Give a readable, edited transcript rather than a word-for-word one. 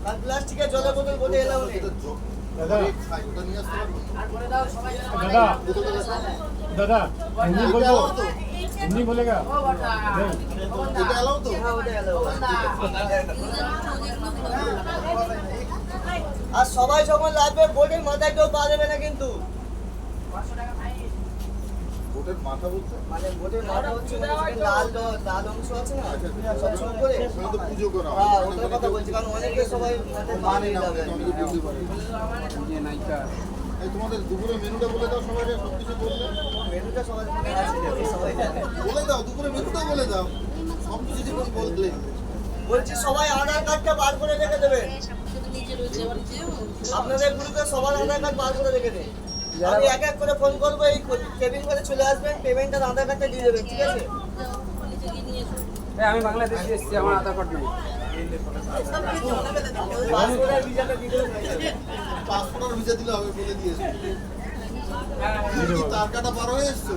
আর প্লাস্টিকের জলের বোতল বোটে এলাও নেই। দাদা দাদা হিন্দি বলবো, হিন্দি বলেগা এটা এলাও তো? হ্যাঁ, ওটা এলাও। আর সবাই যখন লাগবে বোটের মাথায় কেউ পা দেবে না কিন্তু। বোটের মাথা বলতে? মানে বোটের মাথা হচ্ছে মানে যেখানে লাল অংশ আছে না, সবসময় করে ওখানে তো পুজো করা হয়। হ্যাঁ, ওটার কথা বলছি, কারণ অনেকে সবাই মাথায় পা মানে দিয়ে না, যাবে। অনেকে বুঝতে পারে না। এই তোমাদের দুপুরে মেনুটা বলে দাও সবাই, সবকিছু বললে মেনুটা সবাই মনে আছে, সবাই জানে। বলে দাও, দুপুরে মেনুটা বলে দাও, সবকিছু যখন বললে। বলছি সবাই আধার কার্ডটা বার করে রেখে দেবেন। আপনাদের গ্রুপে সবার আধার কার্ড বার করে রেখে দেন। আমি এক এক করে ফোন করবো, এই কেবিন করে চলে আসবেন, পেমেন্টের আধার কার্ডটা দিয়ে দেবেন, ঠিক আছে? আমি বাংলাদেশে এসেছি, আমার আধার কার্ড নেই। পাসপোর্ট আর ভিসাটা দিয়ে দেবেন। পাসপোর্ট আর ভিসা দিলে হবে বলে দিয়েছে। তার কাটা পার হয়ে এসছো?